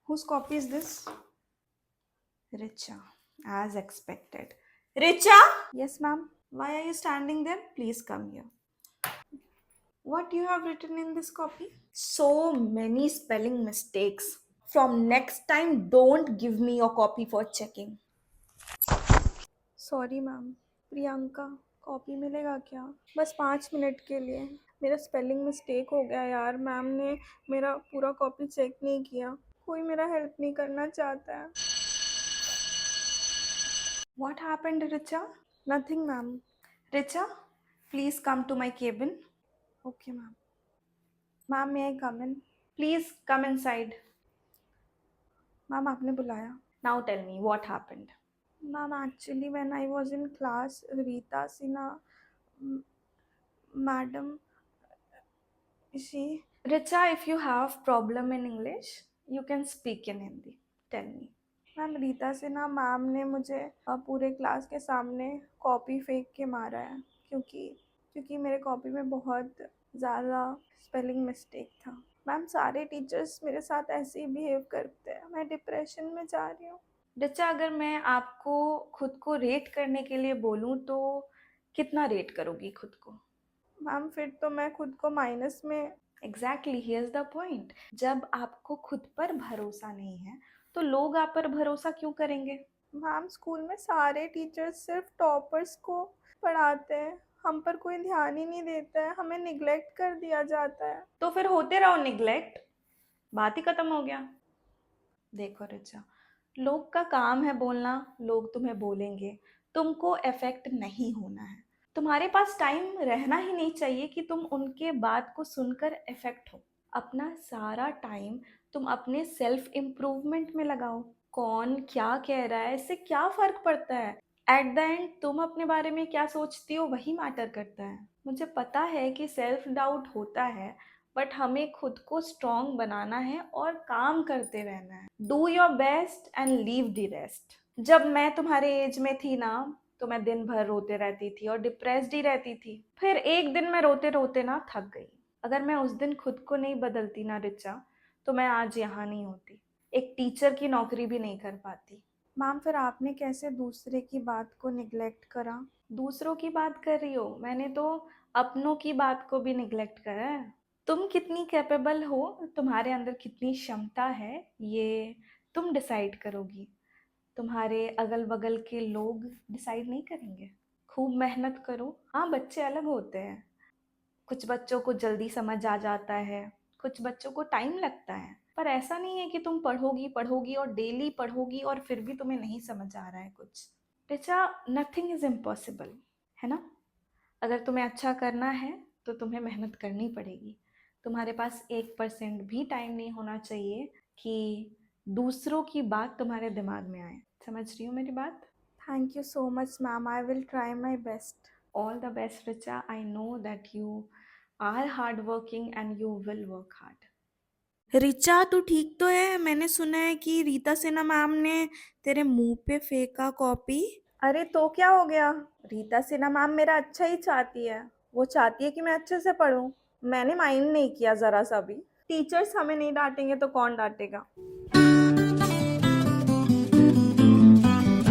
Whose copy is this? Richa, as expected. Richa? Yes, ma'am. Why are you standing there? Please come here. What you have written in this copy? So many spelling mistakes. From next time, don't give me your copy for checking. Sorry ma'am. Priyanka, copy मिलेगा क्या? बस 5 minute के लिए। मेरा spelling mistake हो गया यार, ma'am ने मेरा पूरा कॉपी चेक नहीं किया। कोई मेरा हेल्प नहीं करना चाहता है। What happened, Richa? Nothing, ma'am. Richa, please come to my cabin. Okay, ma'am. Ma'am, may I come in? Please come inside. Ma'am, आपने बुलाया? Now tell me what happened. Ma'am, actually when I was in class, Rita Sinha, madam, she... Richa, if you have problem in English, you can speak in Hindi. Tell me. Ma'am, Rita Sinha ma'am ने मुझे पूरे class के सामने copy फेंक के मारा है, क्योंकि क्योंकि मेरे कॉपी में बहुत ज़्यादा स्पेलिंग मिस्टेक था। मैम, सारे टीचर्स मेरे साथ ऐसे ही बिहेव करते हैं। मैं डिप्रेशन में जा रही हूँ। रिचा, अगर मैं आपको खुद को रेट करने के लिए बोलूँ तो कितना रेट करोगी खुद को? मैम, फिर तो मैं खुद को माइनस में... एग्जैक्टली, हियर्स द पॉइंट। जब आपको खुद पर भरोसा नहीं है तो लोग आप पर भरोसा क्यों करेंगे? मैम, स्कूल में सारे टीचर्स सिर्फ टॉपर्स को पढ़ाते हैं, हम पर कोई ध्यान ही नहीं देता है, हमें निग्लेक्ट कर दिया जाता है। तो फिर होते रहो निग्लेक्ट, बात ही खत्म हो गया। देखो रिचा, लोग का काम है बोलना, लोग तुम्हें बोलेंगे, तुमको इफेक्ट नहीं होना है। तुम्हारे पास टाइम रहना ही नहीं चाहिए कि तुम उनके बात को सुनकर इफेक्ट हो। अपना सारा टाइम तुम अपने सेल्फ इम्प्रूवमेंट में लगाओ। कौन क्या कह रहा है, इससे क्या फर्क पड़ता है? एट द एंड तुम अपने बारे में क्या सोचती हो वही मैटर करता है। मुझे पता है कि सेल्फ डाउट होता है, बट हमें खुद को स्ट्रॉन्ग बनाना है और काम करते रहना है। Do your best and leave the rest. जब मैं तुम्हारे एज में थी ना, तो मैं दिन भर रोते रहती थी और डिप्रेस्ड ही रहती थी। फिर एक दिन मैं रोते रोते ना थक गई। अगर मैं उस दिन खुद को नहीं बदलती ना रिचा, तो मैं आज यहाँ नहीं होती, एक टीचर की नौकरी भी नहीं कर पाती। मैम, फिर आपने कैसे दूसरे की बात को निगलेक्ट करा? दूसरों की बात कर रही हो, मैंने तो अपनों की बात को भी निगलेक्ट करा है। तुम कितनी कैपेबल हो, तुम्हारे अंदर कितनी क्षमता है, ये तुम डिसाइड करोगी। तुम्हारे अगल बगल के लोग डिसाइड नहीं करेंगे। खूब मेहनत करो। हाँ, बच्चे अलग होते हैं, कुछ बच्चों को जल्दी समझ आ जाता है, कुछ बच्चों को टाइम लगता है, पर ऐसा नहीं है कि तुम पढ़ोगी पढ़ोगी और डेली पढ़ोगी और फिर भी तुम्हें नहीं समझ आ रहा है कुछ। रिचा, नथिंग इज इम्पॉसिबल, है ना? अगर तुम्हें अच्छा करना है तो तुम्हें मेहनत करनी पड़ेगी। तुम्हारे पास 1% भी टाइम नहीं होना चाहिए कि दूसरों की बात तुम्हारे दिमाग में आए। समझ रही हो मेरी बात? Thank you so much ma'am, I will try my best. All the best Richa, I know that you are hard working and you will work hard. Richa, तू ठीक तो है? मैंने सुना है कि रीता सिन्हा मैम ने तेरे मुंह पे फेंका कॉपी। अरे तो क्या हो गया? रीता सिन्हा मैम मेरा अच्छा ही चाहती है, वो चाहती है कि मैं अच्छे से पढूं। मैंने माइंड नहीं किया जरा सा भी। टीचर्स हमें नहीं डांटेंगे तो कौन डांटेगा?